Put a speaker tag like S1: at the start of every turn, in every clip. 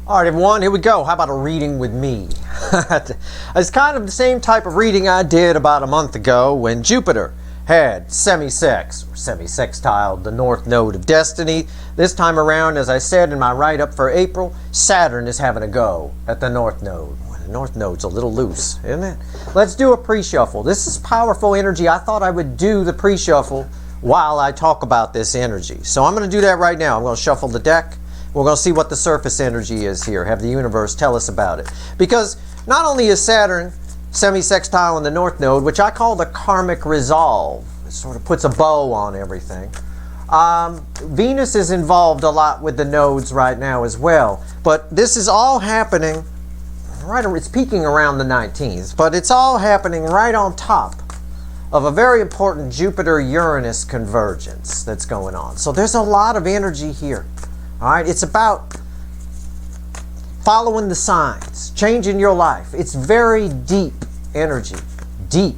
S1: All right, everyone, here we go. How about a reading with me? It's kind of the same type of reading I did about a month ago when Jupiter had semi-sextiled the North Node of Destiny. This time around, as I said in my write-up for April, Saturn is having a go at the North Node. Well, the North Node's a little loose, isn't it? Let's do a pre-shuffle. This is powerful energy. I thought I would do the pre-shuffle while I talk about this energy. So I'm going to do that right now. I'm going to shuffle the deck. We're going to see what the surface energy is here. Have the universe tell us about it. Because not only is Saturn semi-sextile in the North Node, which I call the karmic resolve. It sort of puts a bow on everything. Venus is involved a lot with the nodes right now as well. But this is all happening, it's peaking around the 19th, but it's all happening right on top of a very important Jupiter-Uranus convergence that's going on. So there's a lot of energy here. All right, it's about following the signs, changing your life. It's very deep energy, deep,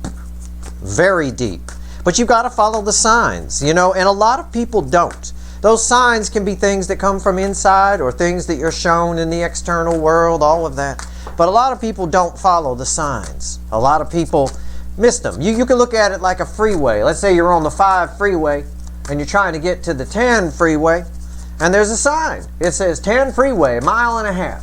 S1: very deep. But you've got to follow the signs, you know, and a lot of people don't. Those signs can be things that come from inside or things that you're shown in the external world, all of that. But a lot of people don't follow the signs. A lot of people miss them. You can look at it like a freeway. Let's say you're on the 5 freeway and you're trying to get to the 10 freeway. And there's a sign. It says 10 freeway, 1.5 miles.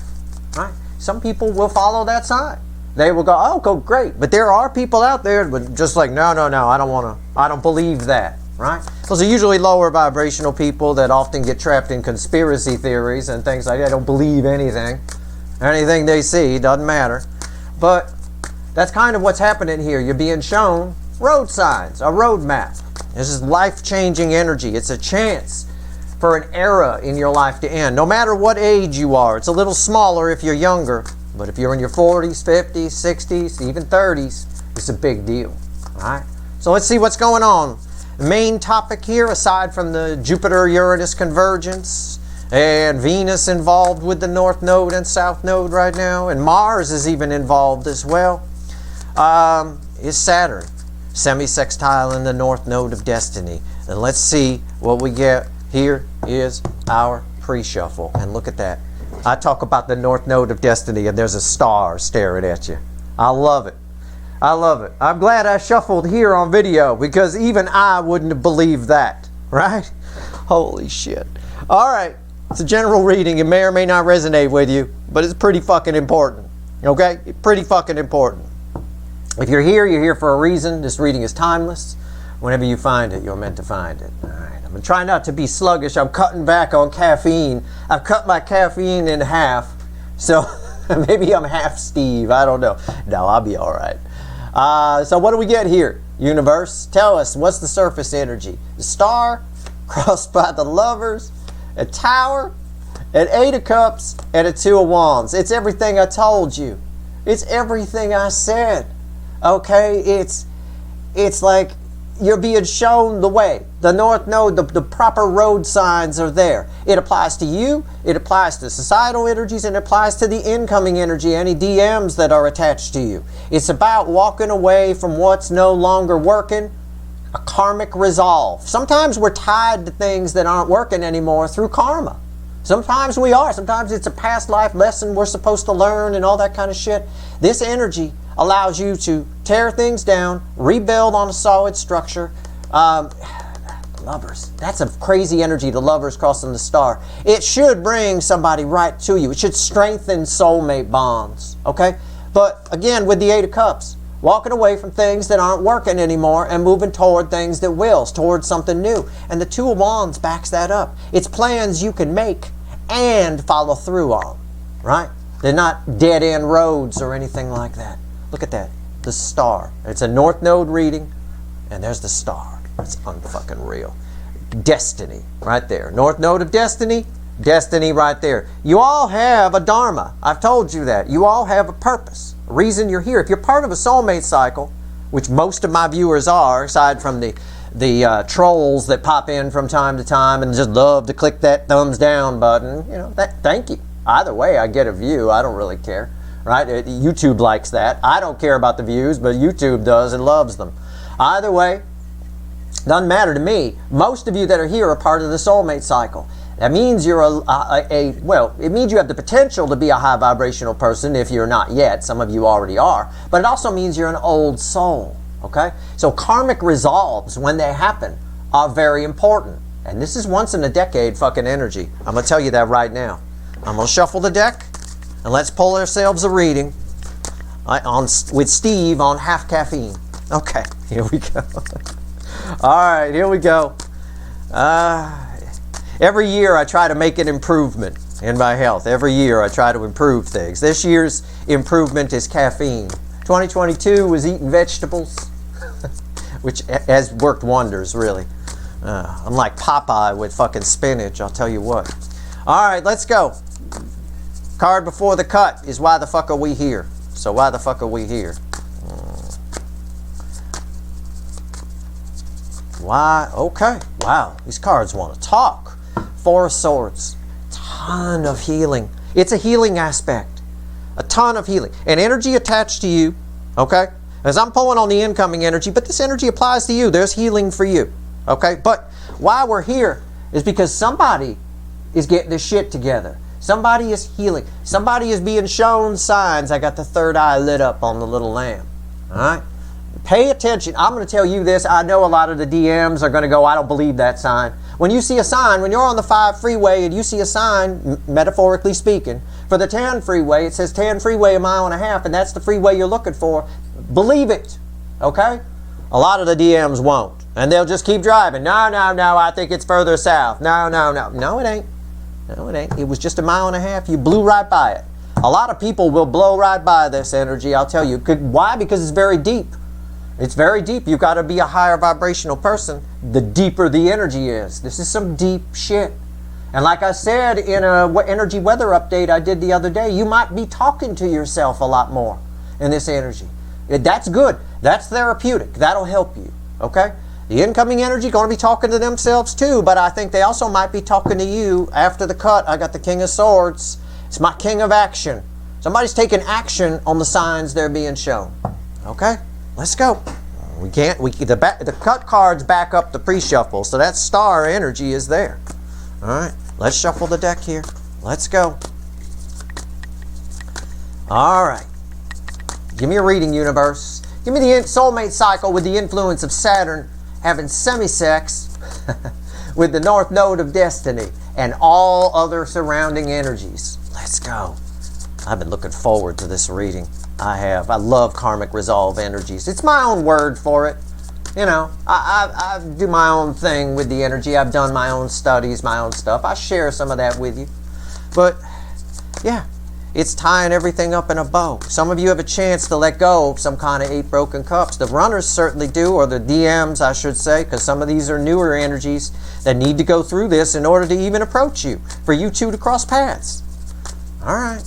S1: Right? Some people will follow that sign. They will go, oh, go great. But there are people out there but just like, no, I don't believe that. Right? Those are usually lower vibrational people that often get trapped in conspiracy theories and things like that. They don't believe anything. Anything they see doesn't matter. But that's kind of what's happening here. You're being shown road signs, a road map. This is life-changing energy. It's a chance for an era in your life to end. No matter what age you are. It's a little smaller if you're younger. But if you're in your 40s, 50s, 60s, even 30s, it's a big deal. All right? So let's see what's going on. The main topic here, aside from the Jupiter-Uranus convergence, and Venus involved with the North Node and South Node right now, and Mars is even involved as well, is Saturn, semi-sextile in the North Node of Destiny. And let's see what we get. Here is our pre-shuffle. And look at that. I talk about the North Node of Destiny and there's a star staring at you. I love it. I love it. I'm glad I shuffled here on video because even I wouldn't have believed that. Right? Holy shit. All right. It's a general reading. It may or may not resonate with you, but it's pretty fucking important. Okay? Pretty fucking important. If you're here for a reason. This reading is timeless. Whenever you find it, you're meant to find it. All right. I'm trying not to be sluggish. I'm cutting back on caffeine. I've cut my caffeine in half. So maybe I'm half Steve. I don't know. No, I'll be all right. So what do we get here? Universe, tell us, what's the surface energy? The star, crossed by the lovers, a tower, an 8 of cups, and a 2 of wands. It's everything I told you. It's everything I said. Okay? It's like you're being shown the way. The North Node, the proper road signs are there. It applies to you, it applies to societal energies, and it applies to the incoming energy, any DMs that are attached to you. It's about walking away from what's no longer working, a karmic resolve. Sometimes we're tied to things that aren't working anymore through karma. Sometimes we are. Sometimes it's a past life lesson we're supposed to learn and all that kind of shit. This energy allows you to tear things down, rebuild on a solid structure. Lovers. That's a crazy energy, the lovers crossing the star. It should bring somebody right to you. It should strengthen soulmate bonds. Okay? But again, with the 8 of cups, walking away from things that aren't working anymore and moving toward things that will, towards something new. And the 2 of wands backs that up. It's plans you can make and follow through on. Right? They're not dead-end roads or anything like that. Look at that. The star. It's a North Node reading, and there's the star. It's unfucking real. Destiny, right there. North Node of Destiny, destiny right there. You all have a dharma. I've told you that. You all have a purpose, a reason you're here. If you're part of a soulmate cycle, which most of my viewers are, aside from the trolls that pop in from time to time and just love to click that thumbs down button, you know, thank you. Either way, I get a view. I don't really care. Right? YouTube likes that. I don't care about the views, but YouTube does and loves them. Either way, doesn't matter to me. Most of you that are here are part of the soulmate cycle. That means you're well, it means you have the potential to be a high vibrational person if you're not yet. Some of you already are. But it also means you're an old soul, okay? So karmic resolves, when they happen, are very important. And this is once in a decade fucking energy. I'm going to tell you that right now. I'm going to shuffle the deck, and let's pull ourselves a reading with Steve on half caffeine. Okay, here we go. All right, here we go. Every year I try to make an improvement in my health. Every year I try to improve things. This year's improvement is caffeine. 2022 was eating vegetables, which has worked wonders, really. I'm like Popeye with fucking spinach, I'll tell you what. All right, let's go. Card before the cut is why the fuck are we here? So why the fuck are we here? Why? Okay. Wow. These cards want to talk. Four of Swords. Ton of healing. It's a healing aspect. A ton of healing. And energy attached to you. Okay? As I'm pulling on the incoming energy, but this energy applies to you. There's healing for you. Okay? But why we're here is because somebody is getting this shit together. Somebody is healing. Somebody is being shown signs. I got the third eye lit up on the little lamb. All right? Pay attention. I'm going to tell you this. I know a lot of the DMs are going to go, I don't believe that sign. When you see a sign, when you're on the 5 freeway and you see a sign, metaphorically speaking, for the 10 freeway, it says 10 freeway 1.5 miles, and that's the freeway you're looking for. Believe it. Okay? A lot of the DMs won't. And they'll just keep driving. No, I think it's further south. No. No, it ain't. No, it ain't. It was just 1.5 miles. You blew right by it. A lot of people will blow right by this energy, I'll tell you. Why? Because it's very deep. It's very deep. You've got to be a higher vibrational person, the deeper the energy is. This is some deep shit. And like I said in a energy weather update I did the other day, you might be talking to yourself a lot more in this energy. That's good. That's therapeutic. That'll help you. Okay? The incoming energy going to be talking to themselves too, but I think they also might be talking to you after the cut. I got the King of Swords. It's my king of action. Somebody's taking action on the signs they're being shown. Okay? Let's go. The cut cards back up the pre-shuffle, so that star energy is there. All right, let's shuffle the deck here. Let's go. All right. Give me a reading, universe. Give me the soulmate cycle with the influence of Saturn having semi-sex with the north node of destiny and all other surrounding energies. Let's go. I've been looking forward to this reading. I have. I love karmic resolve energies. It's my own word for it. You know, I do my own thing with the energy. I've done my own studies, my own stuff. I share some of that with you. But, yeah, it's tying everything up in a bow. Some of you have a chance to let go of some kind of 8 broken cups. The runners certainly do, or the DMs, I should say, because some of these are newer energies that need to go through this in order to even approach you, for you two to cross paths. All right.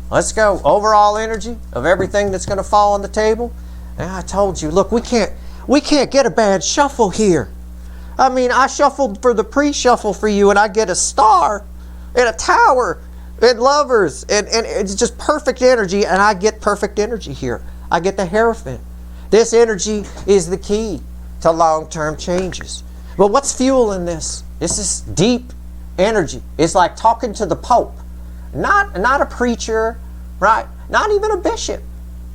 S1: Let's go. Overall energy of everything that's going to fall on the table. And I told you, look, we can't get a bad shuffle here. I mean, I shuffled for the pre-shuffle for you, and I get a star and a tower and lovers, and it's just perfect energy, and I get perfect energy here. I get the Hierophant. This energy is the key to long-term changes. But what's fueling this? This is deep energy. It's like talking to the Pope. Not a preacher, right? Not even a bishop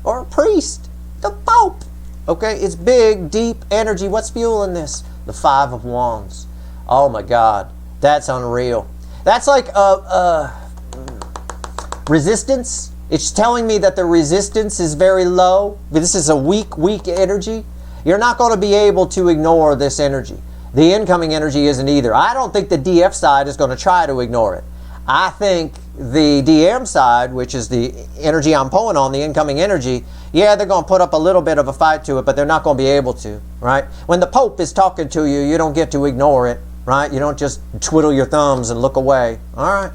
S1: or a priest. The Pope. Okay, it's big, deep energy. What's fueling this? The 5 of Wands. Oh my God, that's unreal. That's like resistance. It's telling me that the resistance is very low. This is a weak energy. You're not going to be able to ignore this energy. The incoming energy isn't either. I don't think the DF side is going to try to ignore it. I think the DM side, which is the energy I'm pulling on, the incoming energy, yeah, they're going to put up a little bit of a fight to it, but they're not going to be able to, right? When the Pope is talking to you, you don't get to ignore it, right? You don't just twiddle your thumbs and look away. All right.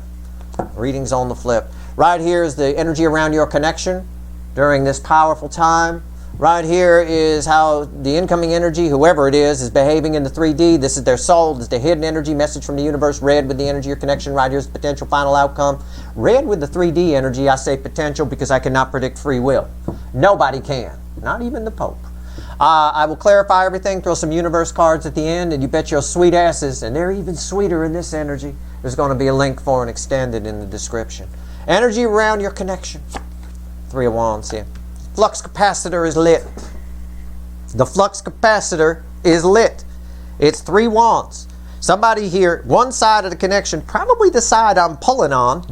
S1: Readings on the flip. Right here is the energy around your connection during this powerful time. Right here is how the incoming energy, whoever it is behaving in the 3D. This is their soul. This is the hidden energy message from the universe. Red with the energy or connection. Right here's the potential final outcome. Red with the 3D energy, I say potential because I cannot predict free will. Nobody can. Not even the Pope. I will clarify everything, throw some universe cards at the end, and you bet your sweet asses, and they're even sweeter in this energy. There's going to be a link for an extended in the description. Energy around your connection. Three of Wands here. Flux capacitor is lit. The flux capacitor is lit. It's 3 wands. Somebody here, one side of the connection, probably the side I'm pulling on,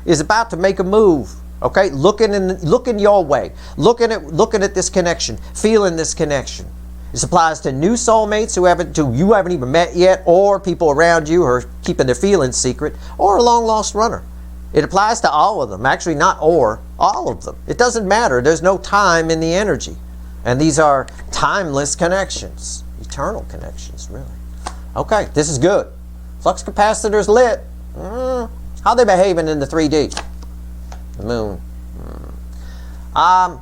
S1: is about to make a move. Okay, looking your way, looking at this connection, feeling this connection. This applies to new soulmates who you haven't even met yet, or people around you who are keeping their feelings secret, or a long lost runner. It applies to all of them. Actually, not or, all of them. It doesn't matter. There's no time in the energy, and these are timeless connections, eternal connections, really. Okay, this is good. Flux capacitor's lit. How they behaving in the 3D? The moon. On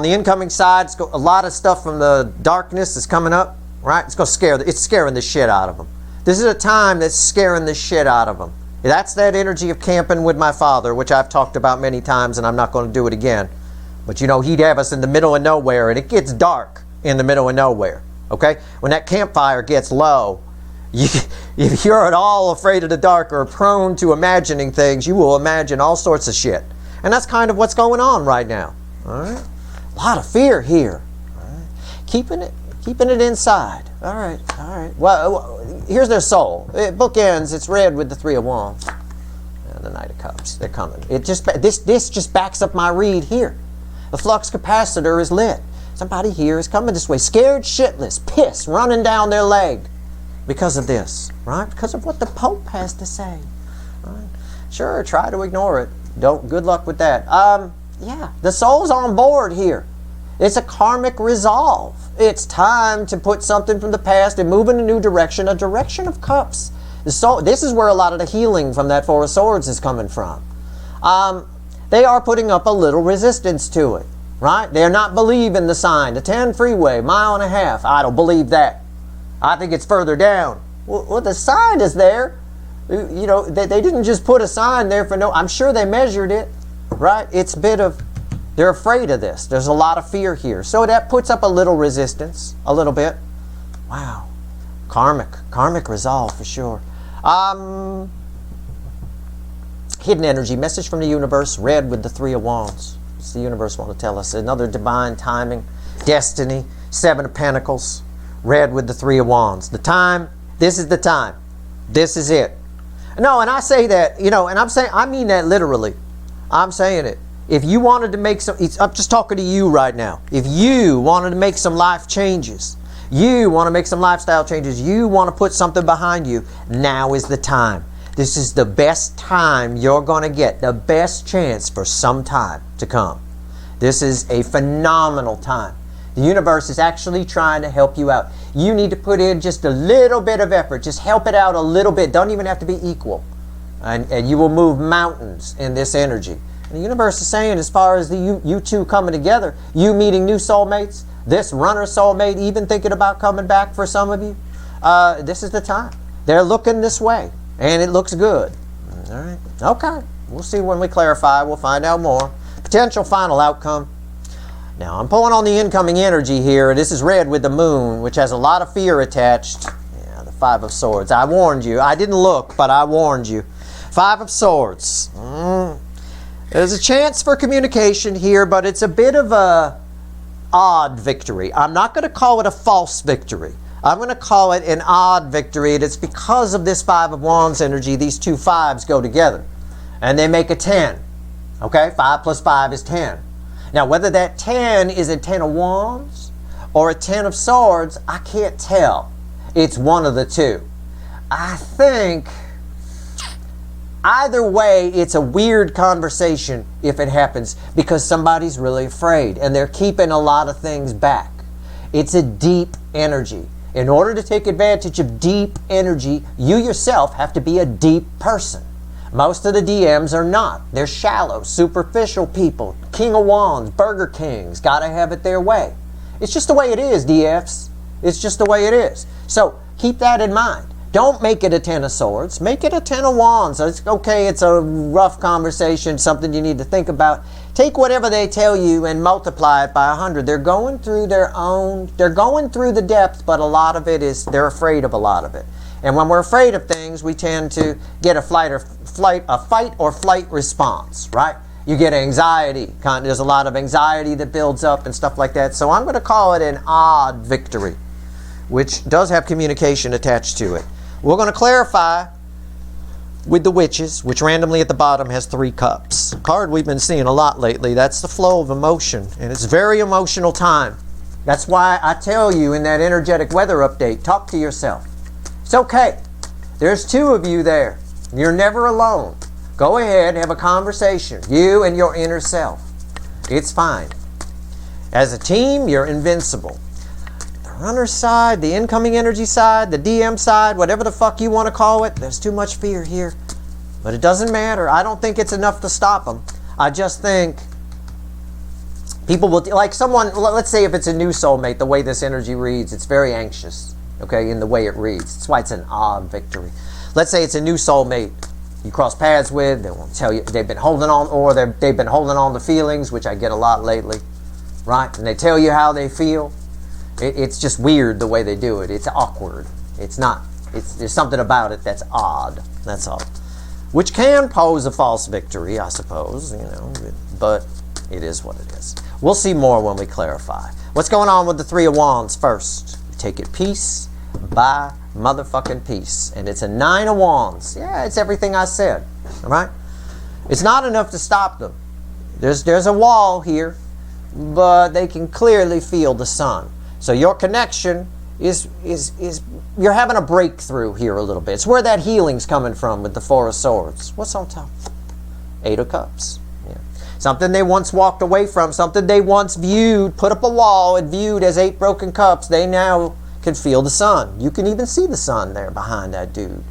S1: the incoming side, a lot of stuff from the darkness is coming up, right? It's scaring the shit out of them. This is a time that's scaring the shit out of them. That's that energy of camping with my father, which I've talked about many times, and I'm not going to do it again. But you know, he'd have us in the middle of nowhere, and it gets dark in the middle of nowhere. Okay? When that campfire gets low, if you're at all afraid of the dark or prone to imagining things, you will imagine all sorts of shit. And that's kind of what's going on right now. All right? A lot of fear here. All right? Keeping it inside. All right. Well, here's their soul. It bookends. It's red with the 3 of Wands and the Knight of Cups. They're coming. This just backs up my read here. The flux capacitor is lit. Somebody here is coming this way, scared shitless, pissed, running down their leg because of this, right? Because of what the Pope has to say. Right? Sure, try to ignore it. Good luck with that. Yeah, the soul's on board here. It's a karmic resolve. It's time to put something from the past and move in a new direction, a direction of cups. The soul. This is where a lot of the healing from that 4 of Swords is coming from. They are putting up a little resistance to it, right? They're not believing the sign. The 10 freeway, 1.5 miles. I don't believe that. I think it's further down. Well, the sign is there. You know, they didn't just put a sign there for no. I'm sure they measured it, right? It's a bit of, they're afraid of this. There's a lot of fear here. So that puts up a little resistance, a little bit. Wow. Karmic resolve for sure. Hidden energy, message from the universe, red with the 3 of Wands. What's the universe want to tell us? Another divine timing, destiny, 7 of Pentacles, red with the 3 of Wands. The time, this is the time. This is it. No, and I say that, you know, and I mean that literally. I'm saying it. If you wanted to make some, I'm just talking to you right now. If you wanted to make some life changes, you want to make some lifestyle changes, you want to put something behind you, now is the time. This is the best time you're going to get, the best chance for some time to come. This is a phenomenal time. The universe is actually trying to help you out. You need to put in just a little bit of effort. Just help it out a little bit. Don't even have to be equal. And you will move mountains in this energy. And the universe is saying, as far as you two coming together, you meeting new soulmates, this runner soulmate even thinking about coming back for some of you, this is the time. They're looking this way. And it looks good. All right. Okay. We'll see when we clarify. We'll find out more. Potential final outcome. Now, I'm pulling on the incoming energy here. This is red with the moon, which has a lot of fear attached. Yeah, the 5 of Swords. I warned you. I didn't look, but I warned you. 5 of Swords. There's a chance for communication here, but it's a bit of a odd victory. I'm not going to call it a false victory. I'm going to call it an odd victory, and it's because of this 5 of Wands energy. These two 5s go together, and they make a 10. Okay? 5 plus 5 is 10. Now, whether that 10 is a 10 of Wands or a 10 of Swords, I can't tell. It's one of the two. I think either way, it's a weird conversation if it happens because somebody's really afraid and they're keeping a lot of things back. It's a deep energy. In order to take advantage of deep energy, you yourself have to be a deep person. Most of the DMs are not. They're shallow, superficial people. King of Wands, Burger Kings, gotta have it their way. It's just the way it is, DFs. It's just the way it is. So keep that in mind. Don't make it a 10 of Swords. Make it a 10 of Wands. It's okay, it's a rough conversation, something you need to think about. Take whatever they tell you and multiply it by 100. They're going through they're going through the depth, but a lot of it is, they're afraid of a lot of it. And when we're afraid of things, we tend to get a fight or flight response, right? You get anxiety. There's a lot of anxiety that builds up and stuff like that. So I'm going to call it an odd victory, which does have communication attached to it. We're going to clarify with the witches, which randomly at the bottom has 3 cups. A card we've been seeing a lot lately. That's the flow of emotion, and it's very emotional time. That's why I tell you in that energetic weather update, talk to yourself. It's okay. There's 2 of you there. You're never alone. Go ahead and have a conversation, you and your inner self. It's fine. As a team, you're invincible. The runner side, the incoming energy side, the DM side, whatever the fuck you want to call it, there's too much fear here. But it doesn't matter. I don't think it's enough to stop them. I just think people will, like someone, let's say if it's a new soulmate, the way this energy reads, it's very anxious, okay, in the way it reads. That's why it's an odd victory. Let's say it's a new soulmate you cross paths with, they won't tell you, they've been holding on, or they've been holding on to feelings, which I get a lot lately, right? And they tell you how they feel. It's just weird the way they do it. It's awkward. It's not. There's something about it that's odd. That's all. Which can pose a false victory, I suppose, you know, but it is what it is. We'll see more when we clarify. What's going on with the 3 of Wands first? You take it piece by motherfucking piece. And it's a 9 of Wands. Yeah, it's everything I said. All right? It's not enough to stop them. There's a wall here, but they can clearly feel the sun. So your connection is you're having a breakthrough here a little bit. It's where that healing's coming from with the 4 of Swords. What's on top? 8 of Cups. Yeah. Something they once walked away from, something they once viewed, put up a wall and viewed as 8 broken cups, they now can feel the sun. You can even see the sun there behind that dude.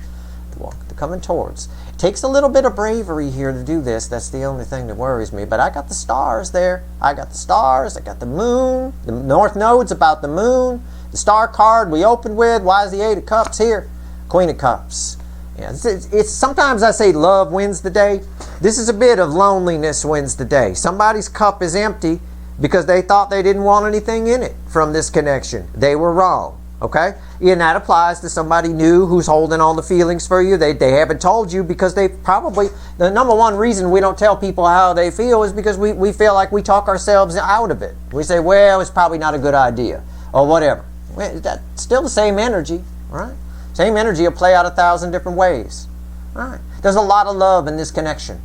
S1: They're coming towards. It takes a little bit of bravery here to do this. That's the only thing that worries me. But I got the stars there. I got the stars. I got the moon. The North Node's about the moon. The star card we opened with. Why is the 8 of Cups here? Queen of Cups. Yeah, it's sometimes I say love wins the day. This is a bit of loneliness wins the day. Somebody's cup is empty because they thought they didn't want anything in it from this connection. They were wrong. Okay? And that applies to somebody new who's holding on the feelings for you. They haven't told you because they probably, the number one reason we don't tell people how they feel is because we feel like we talk ourselves out of it. We say, well, it's probably not a good idea or whatever. Well, that's still the same energy, right? Same energy will play out 1,000 different ways. All right. There's a lot of love in this connection.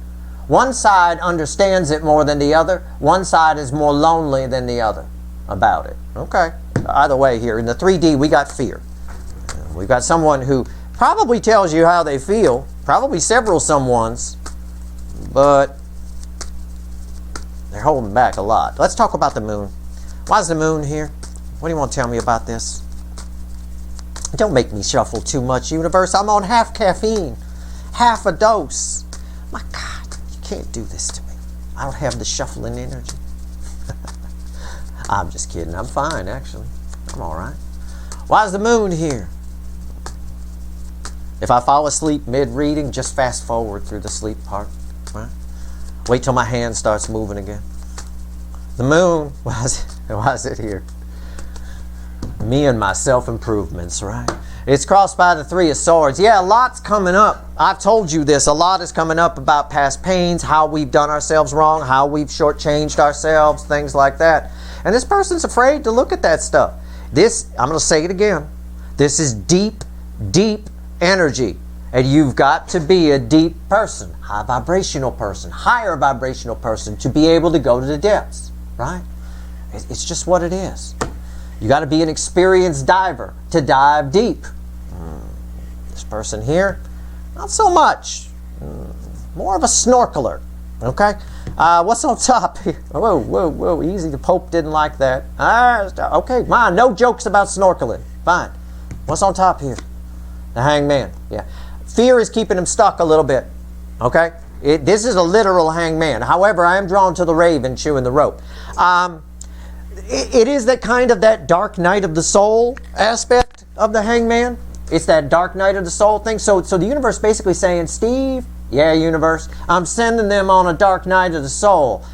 S1: One side understands it more than the other. One side is more lonely than the other about it. Okay. Either way here, in the 3D, we got fear. We've got someone who probably tells you how they feel, probably several someones, but they're holding back a lot. Let's talk about the moon. Why is the moon here? What do you want to tell me about this? Don't make me shuffle too much, universe. I'm on half caffeine, half a dose. My God, you can't do this to me. I don't have the shuffling energy. I'm just kidding. I'm fine, actually. I'm all right. Why is the moon here? If I fall asleep mid-reading, just fast forward through the sleep part. Right? Wait till my hand starts moving again. The moon, why is it here? Me and my self-improvements, right? It's crossed by the 3 of Swords. Yeah, a lot's coming up. I've told you this. A lot is coming up about past pains, how we've done ourselves wrong, how we've shortchanged ourselves, things like that. And this person's afraid to look at that stuff. This, I'm going to say it again. This is deep, deep energy. And you've got to be a deep person, high vibrational person, higher vibrational person to be able to go to the depths, right? It's just what it is. You got to be an experienced diver to dive deep. This person here, not so much. More of a snorkeler. Okay? What's on top here? Whoa, whoa, whoa. Easy. The Pope didn't like that. Okay, fine. No jokes about snorkeling. Fine. What's on top here? The Hangman. Yeah. Fear is keeping him stuck a little bit. Okay? This is a literal hangman. However, I am drawn to the raven chewing the rope. It is that kind of that dark night of the soul aspect of the hangman. It's that dark night of the soul thing. So the universe basically saying, Steve, yeah, universe, I'm sending them on a dark night of the soul.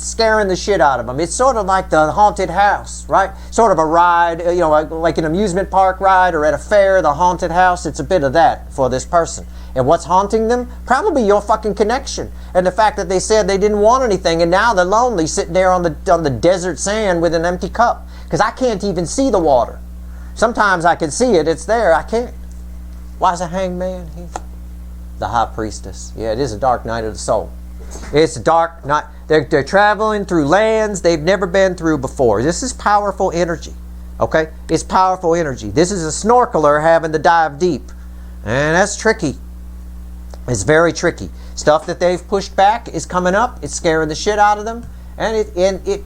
S1: scaring the shit out of them. It's sort of like the haunted house, right? Sort of a ride, you know, like an amusement park ride or at a fair, the haunted house. It's a bit of that for this person. And what's haunting them? Probably your fucking connection. And the fact that they said they didn't want anything and now they're lonely sitting there on the desert sand with an empty cup. Because I can't even see the water. Sometimes I can see it, it's there, I can't. Why is a hanged man here? The high priestess. Yeah, it is a dark night of the soul. It's a dark night. They're traveling through lands they've never been through before. This is powerful energy. Okay? It's powerful energy. This is a snorkeler having to dive deep. And that's tricky. It's very tricky. Stuff that they've pushed back is coming up. It's scaring the shit out of them. And it's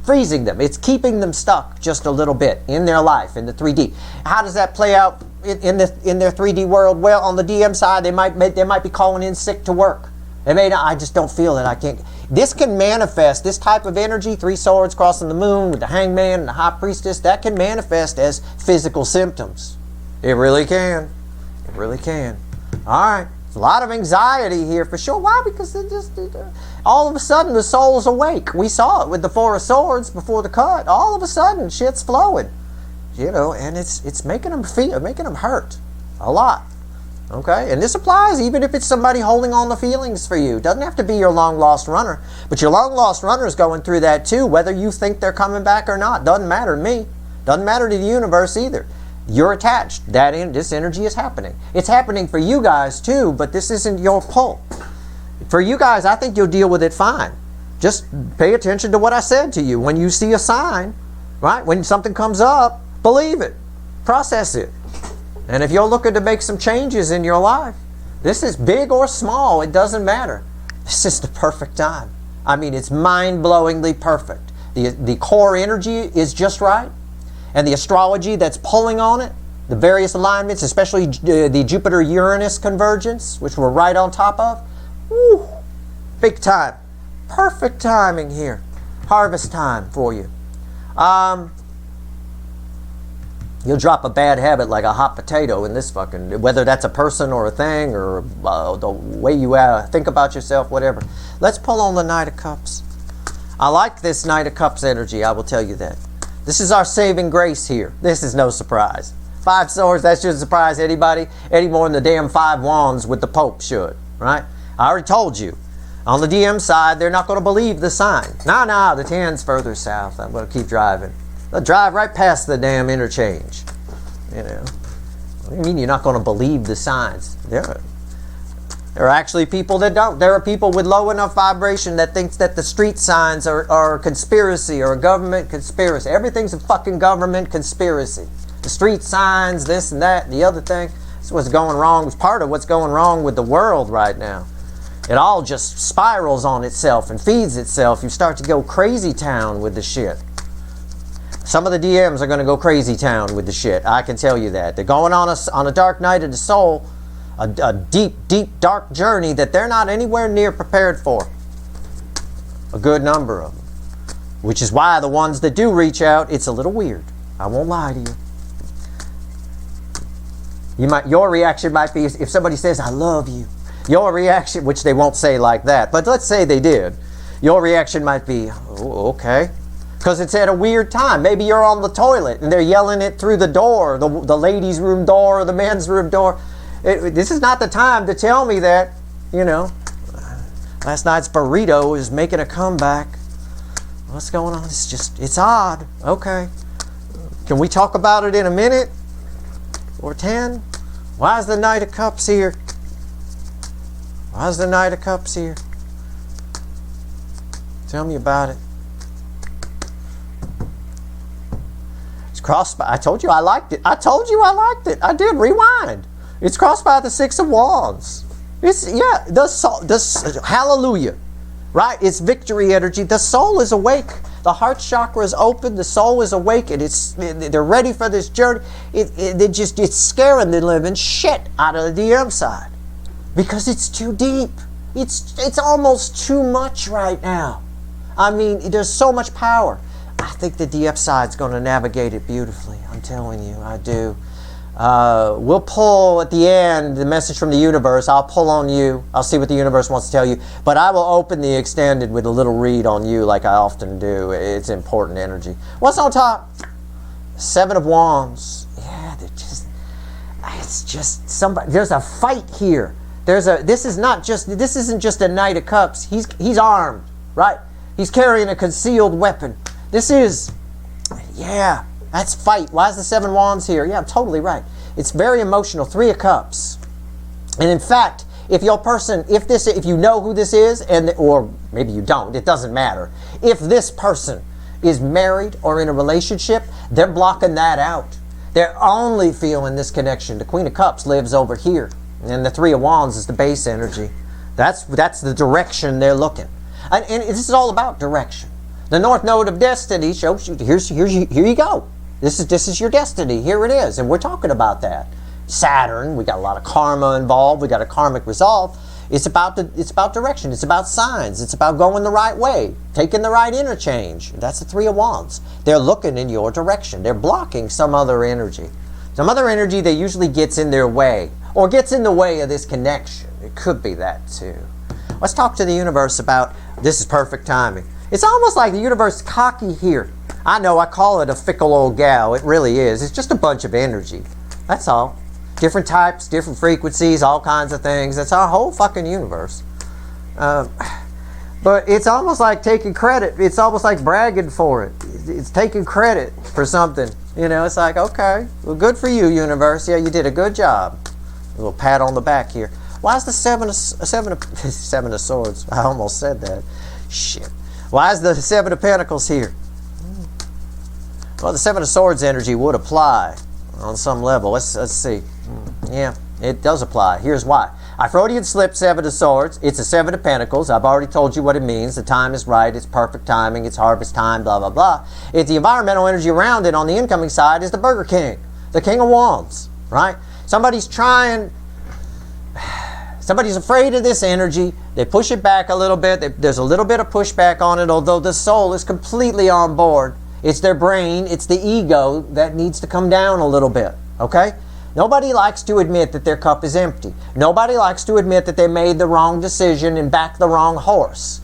S1: freezing them. It's keeping them stuck just a little bit in their life, in the 3D. How does that play out in their 3D world? Well, on the DM side, they might be calling in sick to work. They may not, I just don't feel it. I can't. This can manifest, this type of energy, 3 swords crossing the moon with the hangman and the high priestess, that can manifest as physical symptoms. It really can. It really can. All right. There's a lot of anxiety here for sure. Why? Because all of a sudden the soul's awake. We saw it with the 4 of swords before the cut. All of a sudden shit's flowing. You know, and it's making them feel, making them hurt a lot. Okay, and this applies even if it's somebody holding on the feelings for you. Doesn't have to be your long lost runner, but your long lost runner is going through that too. Whether you think they're coming back or not doesn't matter to me. Doesn't matter to the universe either. You're attached. This energy is happening. It's happening for you guys too, but this isn't your pull. For you guys, I think you'll deal with it fine. Just pay attention to what I said to you. When you see a sign, right? When something comes up, believe it. Process it. And if you're looking to make some changes in your life, this is big or small, it doesn't matter. This is the perfect time. I mean, it's mind-blowingly perfect. The core energy is just right. And the astrology that's pulling on it, the various alignments, especially the Jupiter-Uranus convergence, which we're right on top of, woo, big time. Perfect timing here. Harvest time for you. You'll drop a bad habit like a hot potato in this fucking, whether that's a person or a thing or the way you think about yourself, whatever. Let's pull on the Knight of Cups. I like this Knight of Cups energy, I will tell you that. This is our saving grace here. This is no surprise. 5 swords, that shouldn't surprise anybody any more than the damn 5 wands with the Pope should, right? I already told you. On the DM side, they're not going to believe the sign. No, the 10's further south. I'm going to keep driving. They'll drive right past the damn interchange. You know. What do you mean you're not going to believe the signs? There are actually people that don't. There are people with low enough vibration that thinks that the street signs are a conspiracy or a government conspiracy. Everything's a fucking government conspiracy. The street signs, this and that, and the other thing. That's what's going wrong. It's part of what's going wrong with the world right now. It all just spirals on itself and feeds itself. You start to go crazy town with the shit. Some of the DMs are going to go crazy town with the shit. I can tell you that. They're going on a dark night of the soul, a deep, deep, dark journey that they're not anywhere near prepared for. A good number of them. Which is why the ones that do reach out, it's a little weird. I won't lie to you. Your reaction might be, if somebody says, I love you, your reaction, which they won't say like that, but let's say they did, your reaction might be, oh, okay. Because it's at a weird time. Maybe you're on the toilet and they're yelling it through the door, the ladies' room door or the men's room door. This is not the time to tell me that, you know, last night's burrito is making a comeback. What's going on? It's odd. Okay. Can we talk about it in a minute? Or 10? Why is the Knight of Cups here? Why is the Knight of Cups here? Tell me about it. Crossed by, I told you I liked it. I told you I liked it. I did. Rewind. It's crossed by the 6 of Wands. Hallelujah. Right? It's victory energy. The soul is awake. The heart chakra is open. The soul is awake, and they're ready for this journey. It's scaring the living shit out of the DM side because it's too deep. It's almost too much right now. I mean, there's so much power. I think the DF side's going to navigate it beautifully. I'm telling you, I do. We'll pull at the end the message from the universe. I'll pull on you. I'll see what the universe wants to tell you. But I will open the extended with a little read on you like I often do. It's important energy. What's on top? Seven of Wands. Yeah, it's just somebody. There's a fight here. This isn't just a Knight of Cups. He's armed, right? He's carrying a concealed weapon. Yeah, that's fight. Why is the Seven Wands here? Yeah, I'm totally right. It's very emotional. Three of Cups. And in fact, if you know who this is, or maybe you don't, it doesn't matter. If this person is married or in a relationship, they're blocking that out. They're only feeling this connection. The Queen of Cups lives over here. And the Three of Wands is the base energy. That's the direction they're looking. And this is all about direction. The North Node of Destiny shows you, here you go. This is your destiny. Here it is. And we're talking about that. Saturn, we got a lot of karma involved. We got a karmic resolve. It's about direction. It's about signs. It's about going the right way, taking the right interchange. That's the Three of Wands. They're looking in your direction. They're blocking some other energy. Some other energy that usually gets in their way or gets in the way of this connection. It could be that too. Let's talk to the universe about this is perfect timing. It's almost like the universe is cocky here. I know I call it a fickle old gal. It really is. It's just a bunch of energy. That's all. Different types, different frequencies, all kinds of things. That's our whole fucking universe. But it's almost like taking credit. It's almost like bragging for it. It's taking credit for something. You know, it's like, okay, well, good for you, universe. Yeah, you did a good job. A little pat on the back here. Why is the Seven of Swords? I almost said that. Shit. Why is the Seven of Pentacles here? Well, the Seven of Swords energy would apply on some level. Let's see. Yeah, it does apply. Here's why. Freudian slip, Seven of Swords. It's a Seven of Pentacles. I've already told you what it means. The time is right. It's perfect timing. It's harvest time, blah, blah, blah. It's the environmental energy around it on the incoming side is the Burger King, the King of Wands, right? Somebody's afraid of this energy. They push it back a little bit. There's a little bit of pushback on it, although the soul is completely on board. It's their brain. It's the ego that needs to come down a little bit, okay? Nobody likes to admit that their cup is empty. Nobody likes to admit that they made the wrong decision and backed the wrong horse.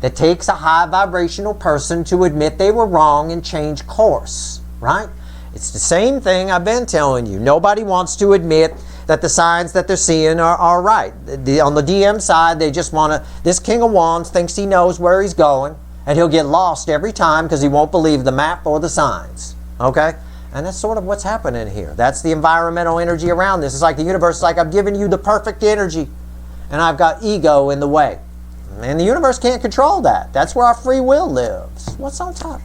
S1: It takes a high vibrational person to admit they were wrong and change course, right? It's the same thing I've been telling you. Nobody wants to admit that the signs that they're seeing are right. On the DM side, they just want to, this King of Wands thinks he knows where he's going, and he'll get lost every time because he won't believe the map or the signs, okay? And that's sort of what's happening here. That's the environmental energy around this. It's like the universe is like, I'm giving you the perfect energy, and I've got ego in the way. And the universe can't control that. That's where our free will lives. What's on top?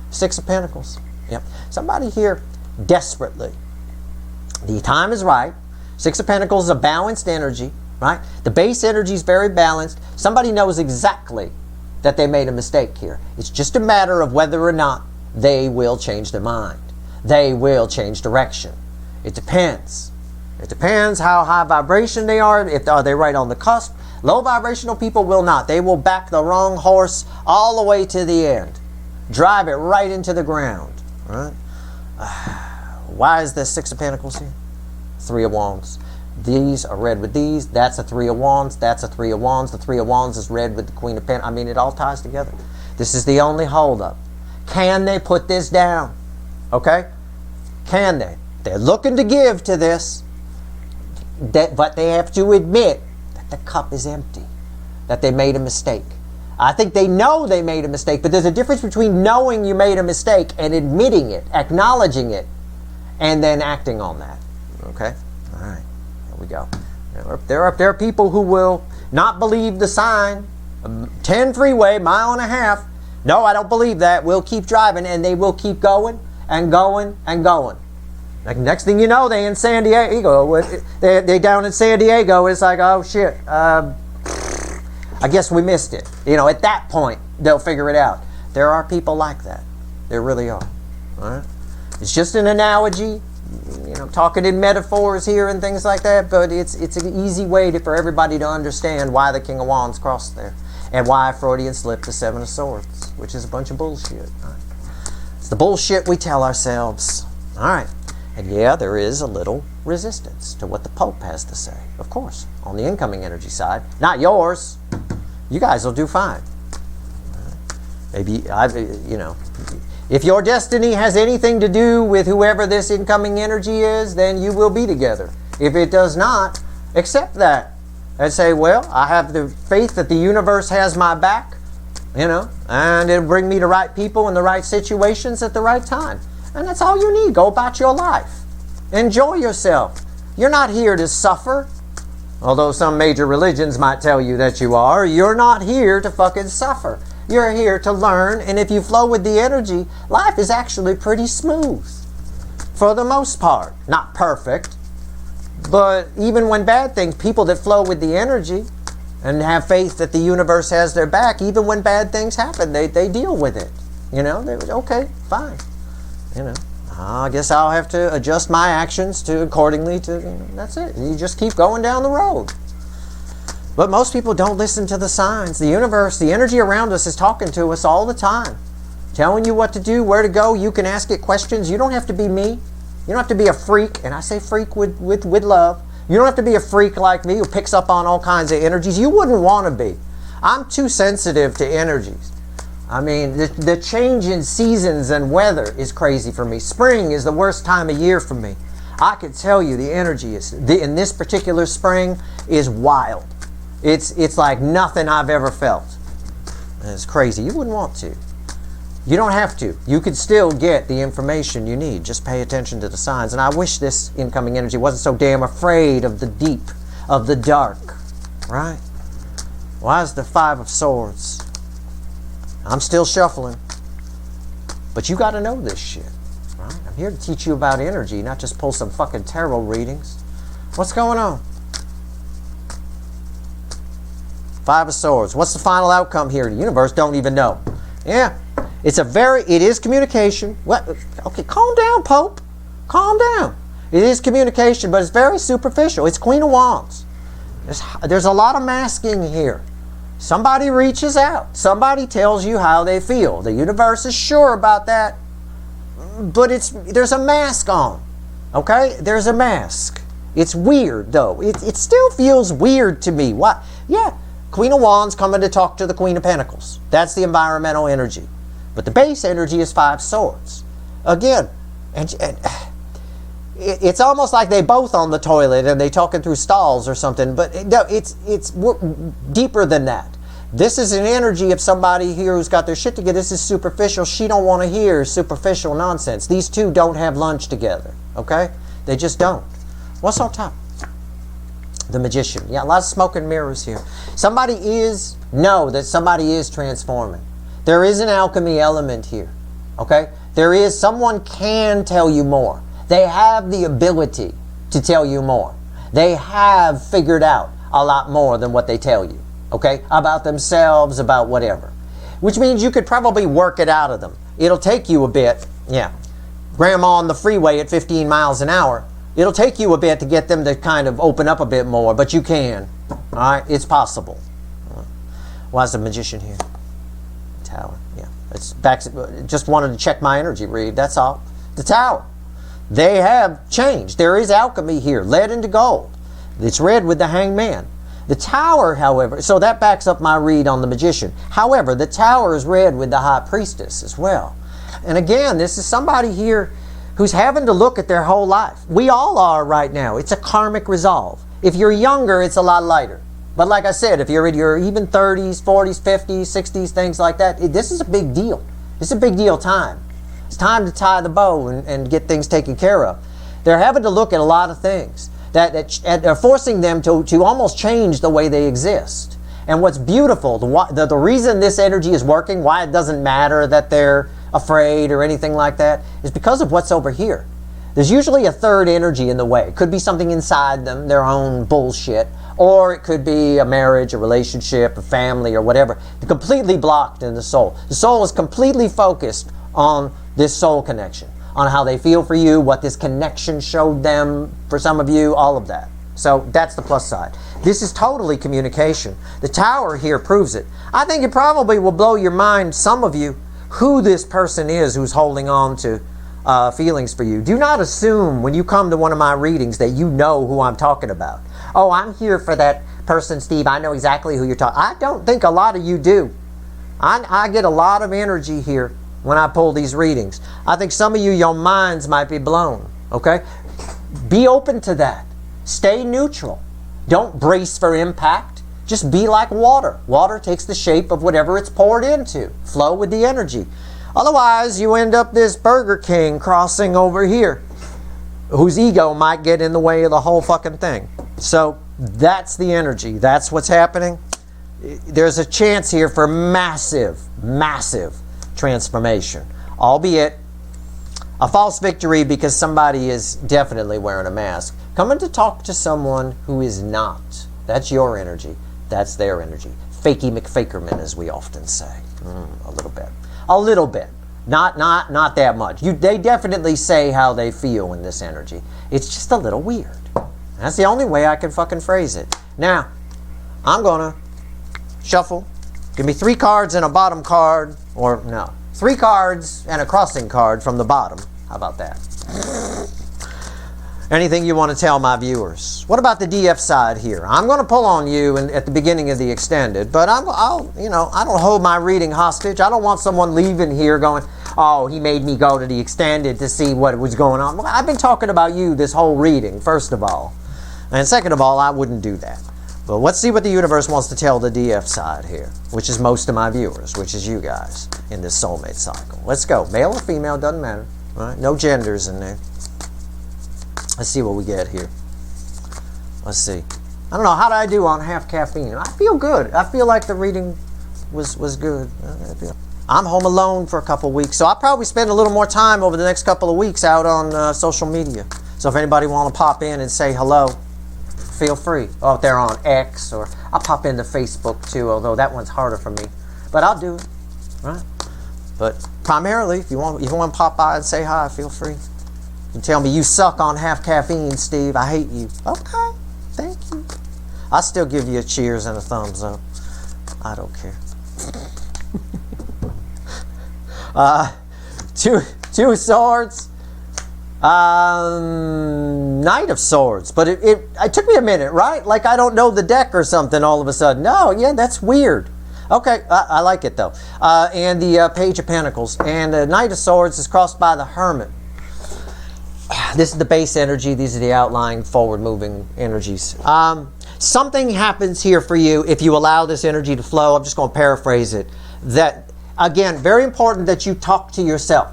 S1: Six of Pentacles. Yep. Somebody here desperately. The time is right. Six of Pentacles is a balanced energy, right? The base energy is very balanced. Somebody knows exactly that they made a mistake here. It's just a matter of whether or not they will change their mind. They will change direction. It depends. It depends how high vibration they are. Are they right on the cusp? Low vibrational people will not. They will back the wrong horse all the way to the end. Drive it right into the ground. Right? Why is there Six of Pentacles here? Three of Wands. These are read with these. That's a Three of Wands. That's a Three of Wands. The Three of Wands is read with the Queen of Pentacles. I mean, it all ties together. This is the only holdup. Can they put this down? Okay? Can they? They're looking to give to this, but they have to admit that the cup is empty, that they made a mistake. I think they know they made a mistake, but there's a difference between knowing you made a mistake and admitting it, acknowledging it, and then acting on that. Okay? All right. There we go. There are people who will not believe the sign. 10 freeway, mile and a half. No, I don't believe that. We'll keep driving, and they will keep going and going and going. Like next thing you know, they in San Diego. They down in San Diego. It's like, oh shit. I guess we missed it. You know, at that point, they'll figure it out. There are people like that. There really are. All right? It's just an analogy. You know, talking in metaphors here and things like that, but it's an easy way for everybody to understand why the King of Wands crossed there and why Freudian slipped the Seven of Swords, which is a bunch of bullshit. Right? It's the bullshit we tell ourselves. All right. And yeah, there is a little resistance to what the Pope has to say, of course, on the incoming energy side. Not yours. You guys will do fine. Maybe, if your destiny has anything to do with whoever this incoming energy is, then you will be together. If it does not, accept that and say, well, I have the faith that the universe has my back, and it'll bring me the right people in the right situations at the right time. And that's all you need. Go about your life. Enjoy yourself. You're not here to suffer. Although some major religions might tell you that you are. You're not here to fucking suffer. You're here to learn, and if you flow with the energy, life is actually pretty smooth. For the most part. Not perfect. But even when bad things, people that flow with the energy and have faith that the universe has their back, even when bad things happen, they deal with it. Okay, fine. I guess I'll have to adjust my actions accordingly to, that's it. You just keep going down the road. But most people don't listen to the signs. The universe, the energy around us is talking to us all the time. Telling you what to do, where to go. You can ask it questions. You don't have to be me. You don't have to be a freak. And I say freak with love. You don't have to be a freak like me who picks up on all kinds of energies. You wouldn't want to be. I'm too sensitive to energies. I mean, the change in seasons and weather is crazy for me. Spring is the worst time of year for me. I can tell you the energy in this particular spring is wild. It's like nothing I've ever felt. And it's crazy. You wouldn't want to. You don't have to. You could still get the information you need. Just pay attention to the signs. And I wish this incoming energy wasn't so damn afraid of the deep, of the dark. Right? Why is the Five of Swords? I'm still shuffling. But you got to know this shit. Right? I'm here to teach you about energy, not just pull some fucking tarot readings. What's going on? Five of Swords. What's the final outcome here? The universe don't even know. Yeah. It is communication. What? Okay, calm down, Pope. Calm down. It is communication, but it's very superficial. It's Queen of Wands. There's a lot of masking here. Somebody reaches out. Somebody tells you how they feel. The universe is sure about that. But there's a mask on. Okay? There's a mask. It's weird, though. It still feels weird to me. Why? Yeah. Queen of Wands coming to talk to the Queen of Pentacles. That's the environmental energy. But the base energy is Five Swords. Again, and it's almost like they both on the toilet and they talking through stalls or something. But no, it's deeper than that. This is an energy of somebody here who's got their shit together. This is superficial. She don't want to hear superficial nonsense. These two don't have lunch together. Okay? They just don't. What's on top? The Magician. Yeah, a lot of smoke and mirrors here. Know that somebody is transforming. There is an alchemy element here. Okay? Someone can tell you more. They have the ability to tell you more. They have figured out a lot more than what they tell you. Okay? About themselves, about whatever. Which means you could probably work it out of them. It'll take you a bit. Yeah. Grandma on the freeway at 15 miles an hour. It'll take you a bit to get them to kind of open up a bit more, but you can. All right? It's possible. Why is the Magician here? Tower. Yeah. It's back. Just wanted to check my energy read. That's all. The Tower. They have changed. There is alchemy here. Lead into gold. It's red with the Hanged Man. The Tower, however, so that backs up my read on the Magician. However, the Tower is red with the High Priestess as well. And again, this is somebody here who's having to look at their whole life. We all are right now. It's a karmic resolve. If you're younger, it's a lot lighter. But like I said, if you're in your even 30s, 40s, 50s, 60s, things like that, this is a big deal. This is a big deal time. It's time to tie the bow and get things taken care of. They're having to look at a lot of things that are forcing them to almost change the way they exist. And what's beautiful, the reason this energy is working, why it doesn't matter that they're afraid or anything like that, is because of what's over here. There's usually a third energy in the way. It could be something inside them, their own bullshit, or it could be a marriage, a relationship, a family, or whatever. They're completely blocked in the soul. The soul is completely focused on this soul connection, on how they feel for you, what this connection showed them for some of you, all of that. So that's the plus side. This is totally communication. The Tower here proves it. I think it probably will blow your mind, some of you, who this person is who's holding on to feelings for you. Do not assume when you come to one of my readings that you know who I'm talking about. Oh, I'm here for that person, Steve. I know exactly who you're talking. I don't think a lot of you do. I get a lot of energy here when I pull these readings. I think some of you, your minds might be blown. Okay? Be open to that. Stay neutral. Don't brace for impact. Just be like water. Water takes the shape of whatever it's poured into. Flow with the energy. Otherwise, you end up this Burger King crossing over here, whose ego might get in the way of the whole fucking thing. So that's the energy. That's what's happening. There's a chance here for massive, massive transformation. Albeit a false victory because somebody is definitely wearing a mask. Coming to talk to someone who is not. That's your energy. That's their energy. Fakey McFakerman, as we often say. A little bit. A little bit. Not that much. They definitely say how they feel in this energy. It's just a little weird. That's the only way I can fucking phrase it. Now, I'm going to shuffle. Give me 3 cards and a bottom card. Or, no. 3 cards and a crossing card from the bottom. How about that? Anything you want to tell my viewers? What about the DF side here? I'm going to pull on you at the beginning of the extended, but I don't hold my reading hostage. I don't want someone leaving here going, oh, he made me go to the extended to see what was going on. Well, I've been talking about you this whole reading, first of all. And second of all, I wouldn't do that. But let's see what the universe wants to tell the DF side here, which is most of my viewers, which is you guys in this soulmate cycle. Let's go. Male or female, doesn't matter. All right? No genders in there. Let's see what we get here. Let's see. I don't know. How did I do on half caffeine? I feel good. I feel like the reading was good. I'm home alone for a couple of weeks, so I'll probably spend a little more time over the next couple of weeks out on social media. So if anybody want to pop in and say hello, feel free. Oh, if they're on X, or I'll pop into Facebook too, although that one's harder for me. But I'll do it. Right? But primarily, if you want to pop by and say hi, feel free. You tell me you suck on half caffeine, Steve. I hate you. Okay, thank you. I'll still give you a cheers and a thumbs up. I don't care. Two swords. Knight of Swords. But it took me a minute, right? Like I don't know the deck or something all of a sudden. No, yeah, that's weird. Okay, I like it though. And the Page of Pentacles. And the Knight of Swords is crossed by the Hermit. This is the base energy. These are the outlying, forward-moving energies. Something happens here for you if you allow this energy to flow. I'm just going to paraphrase it. That, again, very important that you talk to yourself.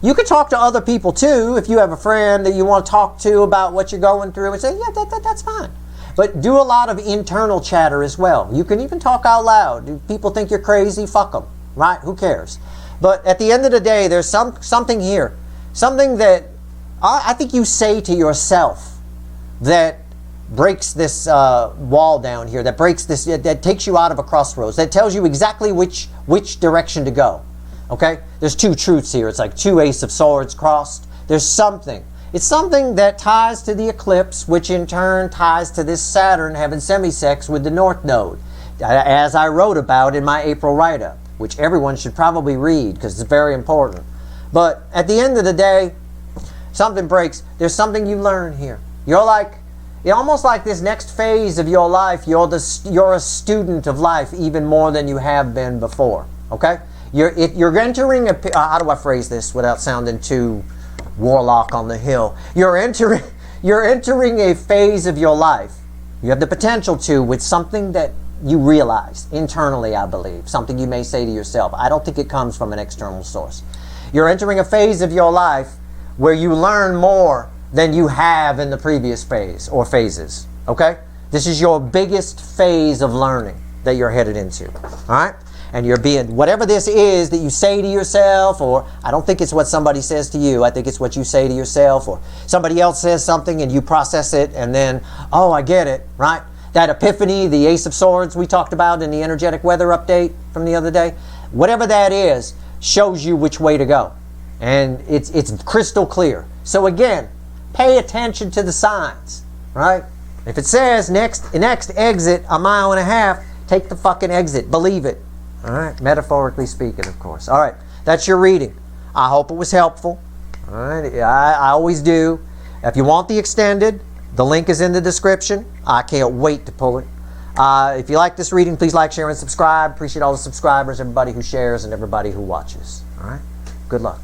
S1: You can talk to other people, too, if you have a friend that you want to talk to about what you're going through and say, yeah, that's fine. But do a lot of internal chatter as well. You can even talk out loud. Do people think you're crazy? Fuck them, right? Who cares? But at the end of the day, there's something here. Something that I think you say to yourself that breaks this wall down here, that breaks this, that takes you out of a crossroads, that tells you exactly which direction to go. Okay? There's 2 truths here. It's like 2 Ace of Swords crossed. There's something. It's something that ties to the eclipse, which in turn ties to this Saturn having semisex with the North Node, as I wrote about in my April write-up, which everyone should probably read because it's very important. But at the end of the day, something breaks. There's something you learn here. You're almost like this next phase of your life, you're a student of life even more than you have been before. Okay? You're entering how do I phrase this without sounding too warlock on the hill? You're entering a phase of your life. You have the potential to with something that you realize internally, I believe. Something you may say to yourself. I don't think it comes from an external source. You're entering a phase of your life where you learn more than you have in the previous phase or phases. Okay? This is your biggest phase of learning that you're headed into. All right? And you're being, whatever this is that you say to yourself, or I don't think it's what somebody says to you. I think it's what you say to yourself, or somebody else says something and you process it and then, oh, I get it, right? That epiphany, the Ace of Swords we talked about in the energetic weather update from the other day, whatever that is, shows you which way to go. And it's crystal clear. So again, pay attention to the signs, right? If it says next exit 1.5 miles, take the fucking exit. Believe it. All right? Metaphorically speaking, of course. All right. That's your reading. I hope it was helpful. All right, I always do. If you want the extended, the link is in the description. I can't wait to pull it. If you like this reading, please like, share, and subscribe. Appreciate all the subscribers, everybody who shares, and everybody who watches. All right? Good luck.